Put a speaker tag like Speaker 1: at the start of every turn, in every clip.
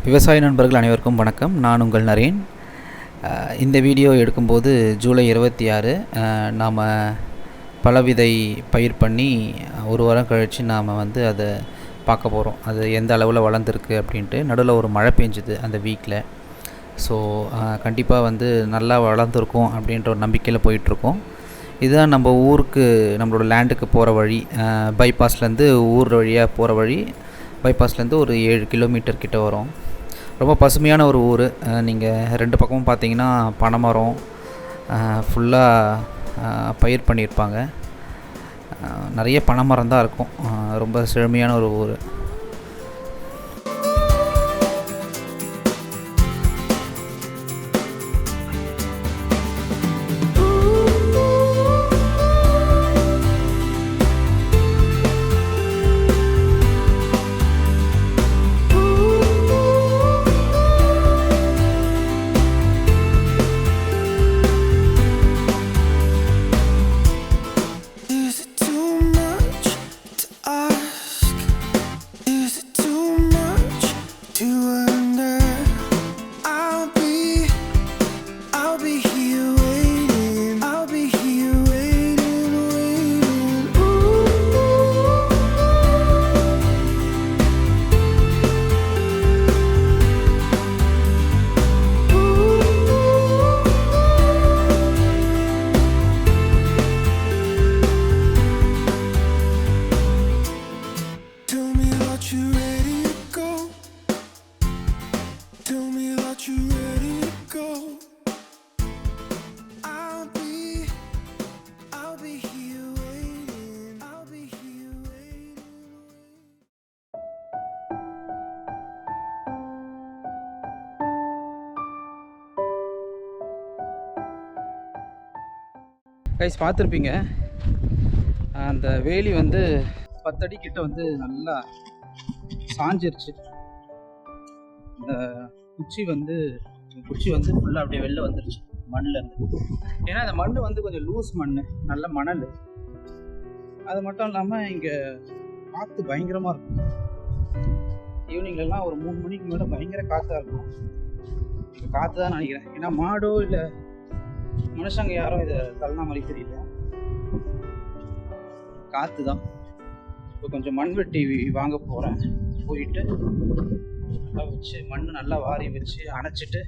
Speaker 1: விவசாய நண்பர்கள் அனைவருக்கும் வணக்கம். நான் உங்கள் நரேன். இந்த வீடியோ எடுக்கும்போது ஜூலை 26. நாம் பலவிதை பயிர் பண்ணி ஒரு வாரம் கழித்து நாம் அதை பார்க்க போகிறோம். அது எந்த அளவில் வளர்ந்துருக்கு அப்படின்ட்டு. நடுவில் ஒரு மழை பெஞ்சுது அந்த வீக்கில். ஸோ கண்டிப்பாக நல்லா வளர்ந்துருக்கும் அப்படின்ற ஒரு நம்பிக்கையில் போயிட்டுருக்கோம். இதுதான் நம்ம ஊருக்கு, நம்மளோட லேண்டுக்கு போகிற வழி. பைபாஸ்லேருந்து ஊர் வழியாக போகிற வழி. பைபாஸ்லேருந்து ஒரு 7 கிலோமீட்டர் கிட்ட வரும். ரொம்ப பசுமையான ஒரு ஊர். நீங்கள் 2 பக்கமும் பார்த்தீங்கன்னா பனைமரம், ஃபுல்லாக பயிர் பண்ணியிருப்பாங்க. நிறைய பனைமரம் தான் இருக்கும். ரொம்ப செழுமையான ஒரு ஊர். கைஸ், பார்த்துருப்பீங்க அந்த வேலி 10 அடி கிட்ட நல்லா சாஞ்சிருச்சு. இந்த குச்சி ஃபுல்லாக அப்படியே வெளில வந்துருச்சு மண்ணிலேருந்து. ஏன்னா அந்த மண் கொஞ்சம் லூஸ் மண், நல்ல மணல். அது மட்டும் இல்லாமல் இங்கே காற்று பயங்கரமாக இருக்கும். ஈவினிங்லலாம் ஒரு 3 மணிக்கு மேலே பயங்கர காற்றா இருக்கும். காற்று தான் நினைக்கிறேன். ஏன்னா மாடோ இல்லை மனுஷங்க யாரும் இதை தள்ளனா மாதிரி தெரியல. காற்று தான். இப்போ கொஞ்சம் மண்வெட்டி வாங்க போகிறேன். போயிட்டு நல்லா வச்சு மண் நல்லா வாரி வச்சு அணைச்சிட்டு,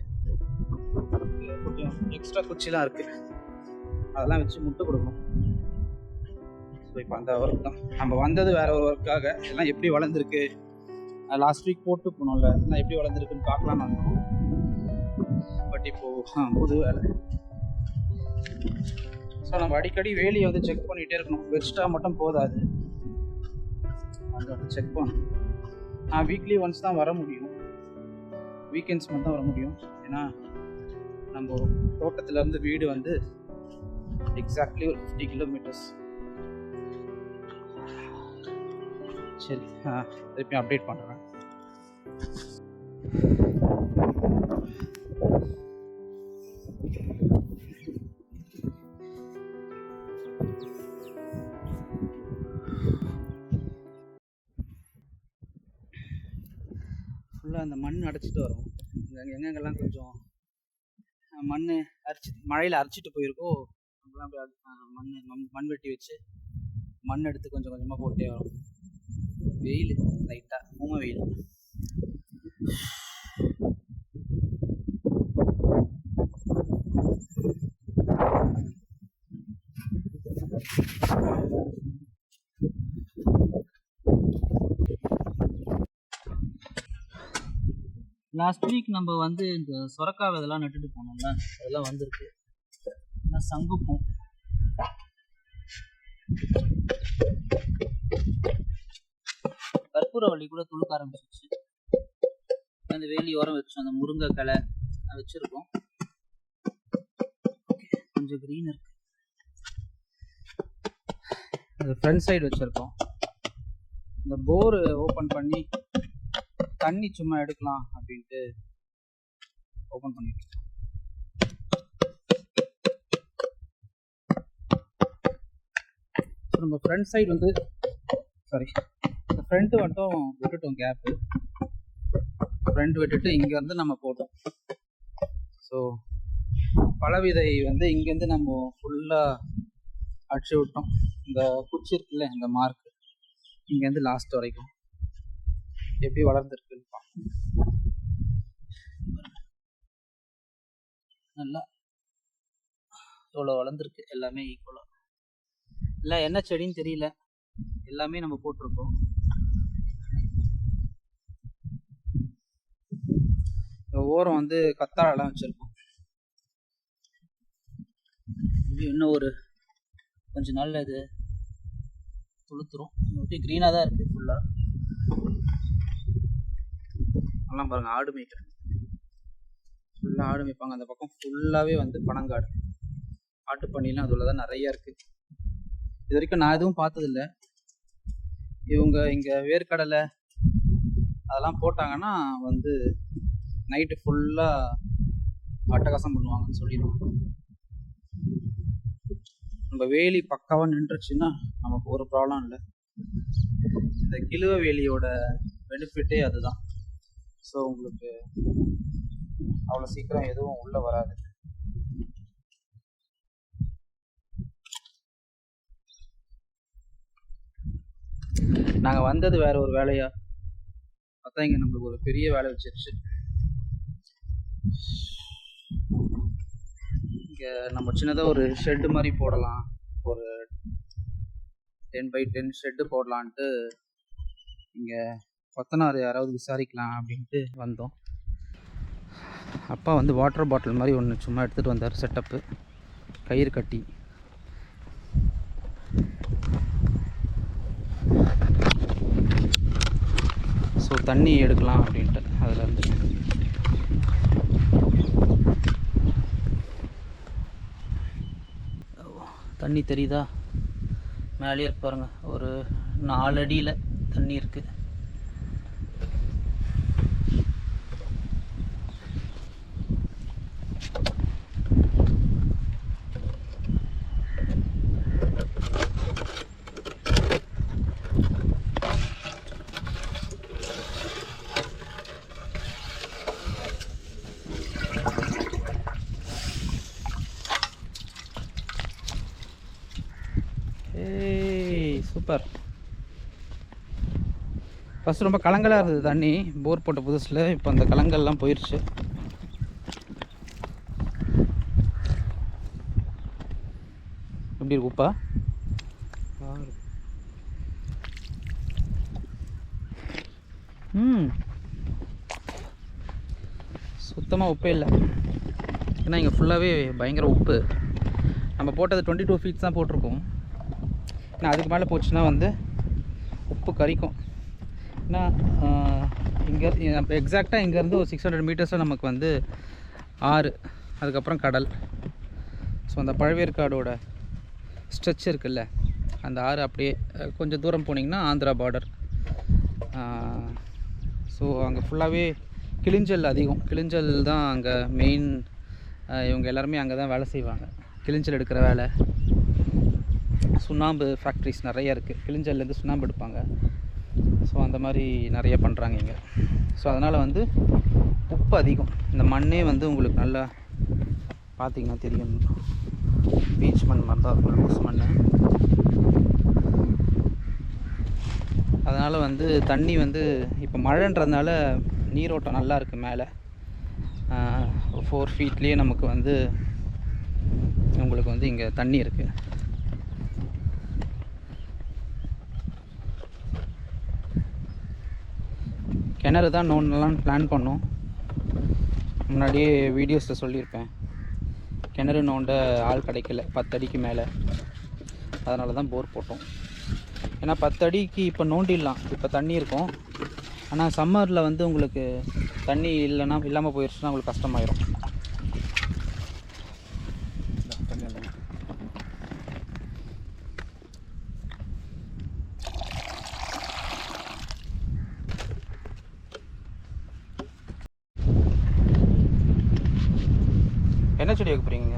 Speaker 1: கொஞ்சம் எக்ஸ்ட்ரா குச்சிலாம் இருக்குது, அதெல்லாம் வச்சு முட்டை கொடுக்கணும். ஸோ இப்போ அந்த ஒர்க் தான். நம்ம வந்தது வேற ஒரு ஒர்க்காக. எல்லாம் எப்படி வளர்ந்துருக்கு, லாஸ்ட் வீக் போட்டு போனோம்ல, எல்லாம் எப்படி வளர்ந்துருக்குன்னு பார்க்கலான்னு வந்தோம். பட் இப்போது புது வேலை. ஸோ நம்ம அடிக்கடி வேலியை செக் பண்ணிகிட்டே இருக்கணும். வச்சுட்டா மட்டும் போதாது, அதை செக் பண்ணணும். நான் வீக்லி ஒன்ஸ் தான் வர முடியும், வீக்கெண்ட்ஸ் மட்டும் தான் வர முடியும். ஏன்னா நம்ம தோட்டத்துலேருந்து வீடு எக்ஸாக்ட்லி ஒரு 50 கிலோமீட்டர்ஸ். சரி, திருப்பி அப்டேட் பண்ணுறேன். ஃபுல்லாக அந்த மண் அடைச்சிட்டு வரும். எங்கெங்கெல்லாம் கொஞ்சம் மண் மழையில் அரைச்சிட்டு போயிருக்கோ, அங்கெல்லாம் அப்படியே மண் வெட்டி வச்சு மண் எடுத்து கொஞ்சம் கொஞ்சமாக போட்டே வரும். வெயில் லைட்டாக ஊம வெயில். லாஸ்ட் வீக் நம்ம இந்த சொரக்காய் இதெல்லாம் நட்டுட்டு போனோம்ல, அதெல்லாம் வந்திருக்கு. சங்குப்பூ, கற்பூரவள்ளி கூட துளுக்க ஆரம்பிச்சிச்சு. அந்த வேலி ஓரம் வச்சோம். அந்த முருங்கை கிளை வச்சிருக்கோம். கொஞ்சம் கிரீன் இருக்கு. அது ஃப்ரண்ட் சைடு வச்சிருக்கோம். இந்த போர் ஓப்பன் பண்ணி தண்ணி சும்மா எடுக்கலாம் அப்படின்ட்டு ஓப்பன் பண்ணிட்டு இருக்கோம். நம்ம ஃப்ரண்ட் சைடு சாரி, இந்த ஃப்ரண்ட்டு மட்டும் விட்டுட்டோம் கேப்பு. ஃப்ரண்ட் விட்டுட்டு இங்கேருந்து நம்ம போட்டோம். ஸோ பழவிதை வந்து இங்கேருந்து நம்ம ஃபுல்லாக அடிச்சு விட்டோம். இந்த குச்சி இருக்குல்ல, இந்த மார்க் இங்கேருந்து லாஸ்ட் வரைக்கும் எப்படி வளர்ந்துருக்குன்னு நல்லா இவ்வளோ வளர்ந்துருக்கு. எல்லாமே ஈக்குவலாக, இல்லை என்ன செடின்னு தெரியல, எல்லாமே நம்ம போட்டிருக்கோம். ஓரம் வந்து கத்தாழெல்லாம் வச்சுருக்கோம். இன்னும் ஒரு கொஞ்ச நாளில் இது துளுத்துரும். ஓகே, க்ரீனாக தான் இருக்குது ஃபுல்லாக. நல்லா பாருங்கள், ஆடு மேய்க்கிறேன். ஃபுல்லாக ஆடு மேய்ப்பாங்க. அந்த பக்கம் ஃபுல்லாகவே வந்து பனங்காடு, ஆட்டுப்பண்ணிலாம் அதில் தான் நிறையா இருக்குது. இது வரைக்கும் நான் எதுவும் பார்த்ததில்ல. இவங்க இங்கே வேர்க்கடலை அதெல்லாம் போட்டாங்கன்னா வந்து நைட்டு ஃபுல்லாக அட்டகாசம் பண்ணுவாங்கன்னு சொல்லிடுவாங்க. நம்ம வேலி பக்காவாக நின்றுச்சுன்னா நமக்கு ஒரு ப்ராப்ளம் இல்லை. இந்த கிழுவ வேலியோட பெனிஃபிட்டே அதுதான். ஸோ உங்களுக்கு அவ்வளோ சீக்கிரம் எதுவும் உள்ளே வராது. நாங்கள் வந்தது வேற ஒரு வேலையா பார்த்தா இங்கே நம்மளுக்கு ஒரு பெரிய வேலை வச்சிருச்சு. இங்கே நம்ம சின்னதாக ஒரு ஷெட்டு மாதிரி போடலாம், ஒரு 10x10 ஷெட்டு போடலான்ட்டு இங்கே கொத்தனார் யாராவது விசாரிக்கலாம் அப்படின்ட்டு வந்தோம். அப்பா வந்து வாட்டர் பாட்டில் மாதிரி ஒன்று சும்மா எடுத்துகிட்டு வந்தார், செட்டப்பு கயிறு கட்டி. ஸோ தண்ணி எடுக்கலாம் அப்படின்ட்டு அதுலேருந்து. தண்ணி தெரியுதா மேலே பாருங்க, ஒரு 4 அடியில் தண்ணி இருக்குது. சூப்பர். ஃபஸ்ட்டு ரொம்ப கலங்கலாக இருந்தது தண்ணி, போர் போட்ட புதுசில். இப்போ அந்த கலங்கள்லாம் போயிடுச்சு. எப்படி இருக்கு உப்பா? சுத்தமாக உப்பே இல்லை. ஏன்னா இங்கே ஃபுல்லாகவே பயங்கர உப்பு. நம்ம போட்டது 22 ஃபீட்ஸ் தான் போட்டிருக்கோம். ஏன்னா அதுக்கு மேலே போச்சுன்னா வந்து உப்பு கரிக்கும். ஏன்னா இங்கே நம்ம எக்ஸாக்டாக இங்கேருந்து ஒரு 600 மீட்டர்ஸில் நமக்கு வந்து ஆறு, அதுக்கப்புறம் கடல். ஸோ அந்த பழவேற்காடோட ஸ்ட்ரெச் இருக்குல்ல, அந்த ஆறு அப்படியே கொஞ்சம் தூரம் போனீங்கன்னா ஆந்திரா பார்டர். ஸோ அங்கே ஃபுல்லாகவே கிளிஞ்சல் அதிகம். கிளிஞ்சல் தான் அங்கே மெயின். இவங்க எல்லாருமே அங்கே தான் வேலை செய்வாங்க, கிளிஞ்சல் எடுக்கிற வேலை. சுண்ணாம்பு ஃபேக்ட்ரிஸ் நிறைய இருக்குது, கிளிஞ்சல்லேருந்து சுண்ணாம்பு எடுப்பாங்க. ஸோ அந்த மாதிரி நிறைய பண்ணுறாங்க இங்கே. ஸோ அதனால் வந்து உப்பு அதிகம். இந்த மண்ணே வந்து உங்களுக்கு நல்லா பார்த்திங்கன்னா தெரியும், பீச் மண் மாதிரி தான் இருக்கும், லூஸ் மண். அதனால் வந்து தண்ணி வந்து இப்போ மழைன்றதுனால நீரோட்டம் நல்லா இருக்குது. மேலே 4 ஃபீட்லேயே நமக்கு வந்து உங்களுக்கு வந்து இங்கே தண்ணி இருக்குது. கிணறு தான் நோண்டலான்னு பிளான் பண்ணோம். முன்னாடியே வீடியோஸில் சொல்லியிருப்பேன், கிணறு நோண்ட ஆள் கிடைக்கல 10 அடிக்கு மேலே. அதனால தான் போர் போட்டோம். ஏன்னா 10 அடிக்கு இப்போ நோண்டிடலாம், இப்போ தண்ணி இருக்கும். ஆனால் சம்மரில் வந்து உங்களுக்கு தண்ணி இல்லாமல் போயிடுச்சுன்னா உங்களுக்கு கஷ்டமாயிரும். என்ன செடி வைக்க போகிறீங்க?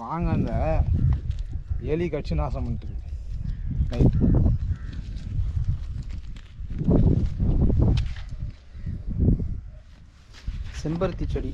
Speaker 2: வாங்க, அந்த எலி கட்சி நாசம் பண்ணிட்டு நைட்டு
Speaker 1: செம்பருத்தி செடி.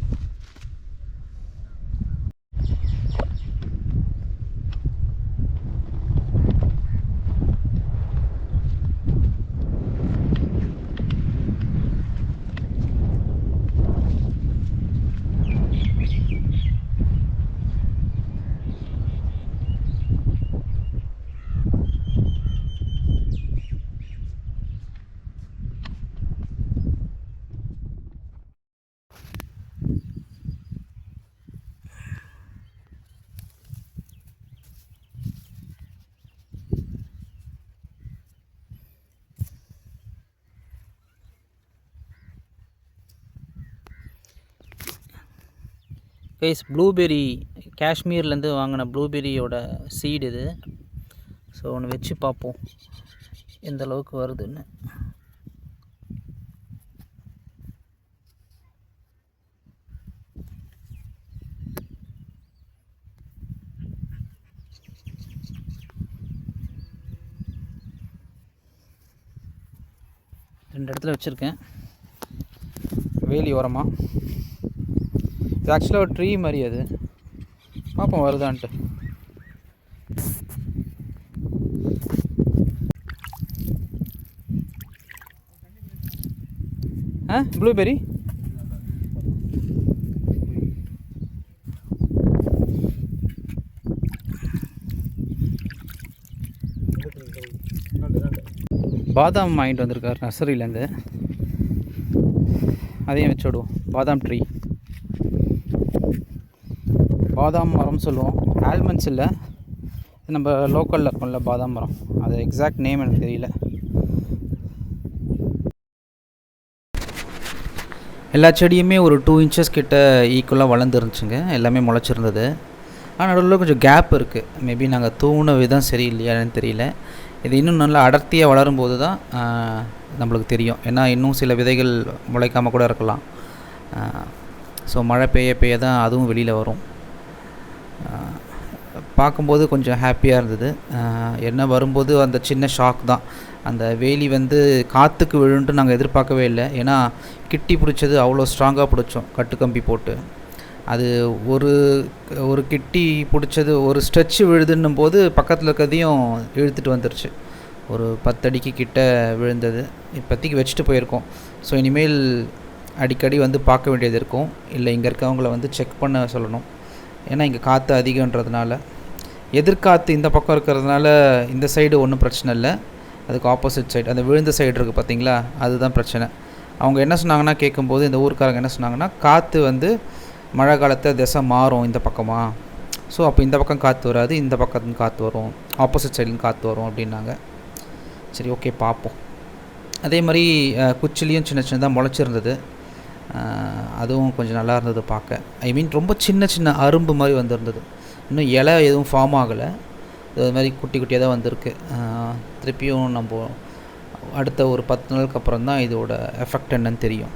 Speaker 1: கைஸ், ப்ளூபெர்ரி காஷ்மீர்லேருந்து வாங்கின ப்ளூபெர்ரியோட சீடு இது. ஸோ ஒன்று வச்சு பார்ப்போம் எந்த அளவுக்கு வருதுன்னு. ரெண்டு இடத்துல வச்சுருக்கேன் வேலி ஓரமாக. இது ஆக்சுவலாக ஒரு ட்ரீ மாதிரி. அது பார்ப்போம் வருதான்ட்டு. ப்ளூபெர்ரி பாதாம் வாங்கிட்டு வந்திருக்கார் நர்சரியிலேருந்து. அதையும் வச்சு விடுவோம். பாதாம் ட்ரீ, பாதாம் மரம் சொல்லுவோம். ஆல்மண்ட்ஸ் இல்லை, நம்ம லோக்கலில் இருக்கோம்ல பாதாம் மரம், அது எக்ஸாக்ட் நேம் எனக்கு தெரியல. எல்லா செடியுமே ஒரு 2 inches கிட்ட ஈக்குவலாக வளர்ந்துருந்துச்சுங்க. எல்லாமே முளைச்சிருந்தது. ஆனால் நடுவில் கொஞ்சம் கேப் இருக்குது. மேபி நாங்கள் தூண விதம் சரியில்லையான்னு தெரியல. இது இன்னும் நல்லா அடர்த்தியாக வளரும்போது தான் நம்மளுக்கு தெரியும். ஏன்னா இன்னும் சில விதைகள் முளைக்காமல் கூட இருக்கலாம். ஸோ மழை பெய்ய பெய்ய தான் அதுவும் வெளியில் வரும். பார்க்கும்போது கொஞ்சம் ஹாப்பியாக இருந்தது. என்ன வரும்போது அந்த சின்ன ஷாக் தான். அந்த வேலி வந்து காற்றுக்கு விழுன்ட்டு நாங்கள் எதிர்பார்க்கவே இல்லை. ஏன்னா கிட்டி பிடிச்சது அவ்வளோ ஸ்ட்ராங்காக பிடிச்சோம் கட்டுக்கம்பி போட்டு. அது ஒரு கிட்டி பிடிச்சது ஒரு ஸ்ட்ரெச்சு விழுதுன்னும் போது பக்கத்தில் இருக்கிறதையும் இழுத்துட்டு வந்துருச்சு. ஒரு 10 அடிக்கு கிட்ட விழுந்தது. இப்போதைக்கு வச்சுட்டு போயிருக்கோம். ஸோ இனிமேல் அடிக்கடி வந்து பார்க்க வேண்டியது இருக்கும். இல்லை இங்கே இருக்கவங்கள வந்து செக் பண்ண சொல்லணும். ஏன்னா இங்கே காற்று அதிகன்றதுனால, எதிர்காற்று இந்த பக்கம் இருக்கிறதுனால இந்த சைடு ஒன்றும் பிரச்சனை இல்லை. அதுக்கு ஆப்போசிட் சைடு அந்த விழுந்த சைடு இருக்குது பார்த்தீங்களா, அதுதான் பிரச்சனை. அவங்க என்ன சொன்னாங்கன்னா, கேட்கும்போது இந்த ஊருக்காரங்க என்ன சொன்னாங்கன்னா, காற்று வந்து மழை காலத்தில் திசை மாறும் இந்த பக்கமாக. ஸோ அப்போ இந்த பக்கம் காற்று வராது, இந்த பக்கத்துலேருந்து காற்று வரும், ஆப்போசிட் சைட்லேருந்து காற்று வரும் அப்படின்னாங்க. சரி, ஓகே, பார்ப்போம். அதே மாதிரி குச்சிலையும் சின்ன சின்னதாக முளைச்சிருந்தது. அதுவும் கொஞ்சம் நல்லா இருந்தது பார்க்க. ஐ மீன் ரொம்ப சின்ன சின்ன அரும்பு மாதிரி வந்திருந்தது. இன்னும் இலை எதுவும் ஃபார்ம் ஆகலை. இது மாதிரி குட்டி குட்டியாக தான் வந்திருக்கு. திருப்பியும் நம்ம அடுத்த ஒரு 10 நாளுக்கு அப்புறம் தான் இதோட எஃபெக்ட் என்னன்னு தெரியும்.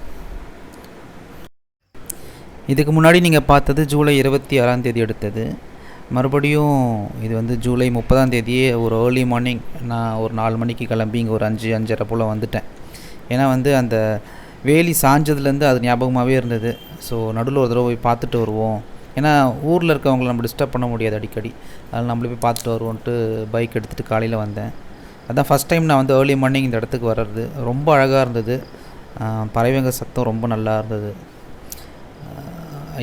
Speaker 1: இதுக்கு முன்னாடி நீங்கள் பார்த்தது ஜூலை 26 எடுத்தது. மறுபடியும் இது வந்து ஜூலை 30 ஒரு ஏர்லி மார்னிங் நான் ஒரு 4 மணிக்கு கிளம்பி இங்கே ஒரு 5-5:30 போல் வந்துட்டேன். ஏன்னா வந்து அந்த வேலி சாஞ்சதுலேருந்து அது ஞாபகமாகவே இருந்தது. ஸோ நடுவில் ஒரு தடவை போய் பார்த்துட்டு வருவோம். ஏன்னா ஊரில் இருக்கவங்களை நம்ம டிஸ்டர்ப் பண்ண முடியாது அடிக்கடி. அதனால் நம்மளே போய் பார்த்துட்டு வருவோன்ட்டு பைக் எடுத்துகிட்டு காலையில் வந்தேன். அதுதான் ஃபஸ்ட் டைம் நான் வந்து ஏர்லி மார்னிங் இந்த இடத்துக்கு வர்றது. ரொம்ப அழகாக இருந்தது. பறவைங்க சத்தம் ரொம்ப நல்லா இருந்தது.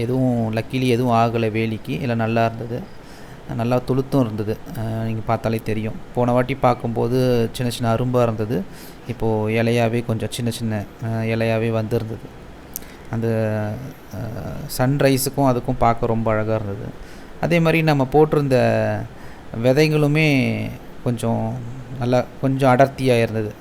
Speaker 1: எதுவும் லக்கிலி எதுவும் ஆகலை வேலிக்கு. இல்லை, நல்லா இருந்தது. நல்லா துளுத்தும் இருந்தது. நீங்கள் பார்த்தாலே தெரியும். போன வாட்டி பார்க்கும்போது சின்ன சின்ன அரும்பாக இருந்தது. இப்போது இலையாகவே கொஞ்சம் சின்ன சின்ன இலையாகவே வந்துருந்தது. அந்த சன்ரைஸுக்கும் அதுக்கும் பார்க்க ரொம்ப அழகாக இருந்தது. அதே மாதிரி நம்ம போட்டிருந்த விதைகளுமே கொஞ்சம் நல்லா கொஞ்சம் அடர்த்தியாக இருந்தது.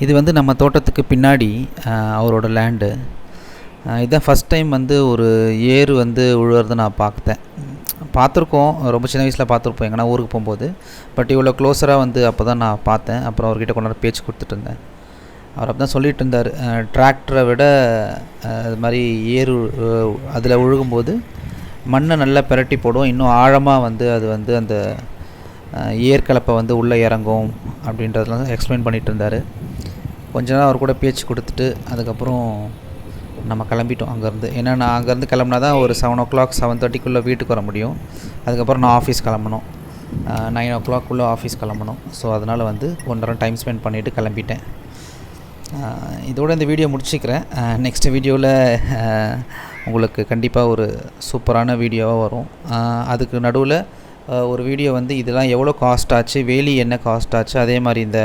Speaker 1: இது வந்து நம்ம தோட்டத்துக்கு பின்னாடி அவரோட லேண்டு. இதுதான் ஃபஸ்ட் டைம் வந்து ஒரு ஏர் வந்து உழுவுறதை நான் பார்த்துருக்கோம். ரொம்ப சின்ன வயசில் பார்த்துருப்போம் எங்கன்னா ஊருக்கு போகும்போது. பட் இவ்வளோ க்ளோஸராக வந்து அப்போ தான் நான் பார்த்தேன். அப்புறம் அவர்கிட்ட கொண்டாந்து பேச்சு கொடுத்துட்டு இருந்தேன். அவர் அப்போ தான் சொல்லிட்டு இருந்தார், டிராக்டரை விட அது மாதிரி ஏர் அதில் உழுகும்போது மண்ணை நல்லா பிரட்டி போடும், இன்னும் ஆழமாக வந்து அது வந்து அந்த ஏற்கலப்பை வந்து உள்ளே இறங்கும் அப்படின்றதெல்லாம் எக்ஸ்பிளைன் பண்ணிகிட்டு இருந்தார். கொஞ்ச நேரம் அவர் கூட பேச்சு கொடுத்துட்டு அதுக்கப்புறம் நம்ம கிளம்பிட்டோம் அங்கேருந்து. ஏன்னா நான் அங்கேருந்து கிளம்புனா தான் ஒரு 7 o'clock 7:30க்குள்ளே வீட்டுக்கு வர முடியும். அதுக்கப்புறம் நான் ஆஃபீஸ் கிளம்பணும், 9 o'clockக்குள்ளே ஆஃபீஸ் கிளம்பணும். ஸோ அதனால் வந்து 1 நேரம் டைம் ஸ்பெண்ட் பண்ணிவிட்டு கிளம்பிட்டேன். இதோடு இந்த வீடியோ முடிச்சுக்கிறேன். நெக்ஸ்ட் வீடியோவில் உங்களுக்கு கண்டிப்பாக ஒரு சூப்பரான வீடியோவாக வரும். அதுக்கு நடுவில் ஒரு வீடியோ வந்து இதெல்லாம் எவ்வளோ காஸ்ட் ஆச்சு, வேலி என்ன காஸ்ட் ஆச்சு, அதே மாதிரி இந்த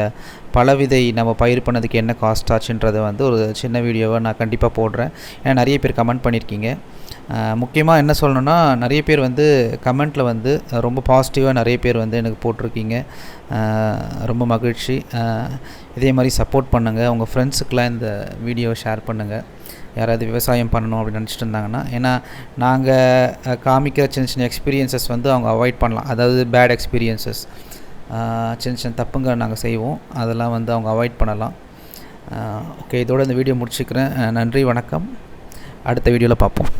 Speaker 1: பலவிதை நம்ம பயிர் பண்ணதுக்கு என்ன காஸ்ட் ஆச்சுன்றதை வந்து ஒரு சின்ன வீடியோவை நான் கண்டிப்பாக போடுறேன். ஏன்னா நிறைய பேர் கமெண்ட் பண்ணியிருக்கீங்க. முக்கியமாக என்ன சொல்லணுன்னா, நிறைய பேர் வந்து கமெண்ட்டில் வந்து ரொம்ப பாசிட்டிவாக நிறைய பேர் வந்து எனக்கு போட்டிருக்கீங்க. ரொம்ப மகிழ்ச்சி. இதே மாதிரி சப்போர்ட் பண்ணுங்கள். உங்கள் ஃப்ரெண்ட்ஸுக்கெலாம் இந்த வீடியோவை ஷேர் பண்ணுங்கள், யாராவது விவசாயம் பண்ணணும் அப்படின்னு நினச்சிட்டு இருந்தாங்கன்னா. ஏன்னா நாங்கள் காமிக்கிற சின்ன சின்ன எக்ஸ்பீரியன்ஸஸ் வந்து அவங்க அவாய்ட் பண்ணலாம். அதாவது பேட் எக்ஸ்பீரியன்ஸஸ், சின்ன சின்ன தப்புங்க நாங்கள் செய்வோம், அதெல்லாம் வந்து அவங்க அவாய்ட் பண்ணலாம். ஓகே, இதோட இந்த வீடியோ முடிச்சுக்கிறேன். நன்றி, வணக்கம். அடுத்த வீடியோவில் பார்ப்போம்.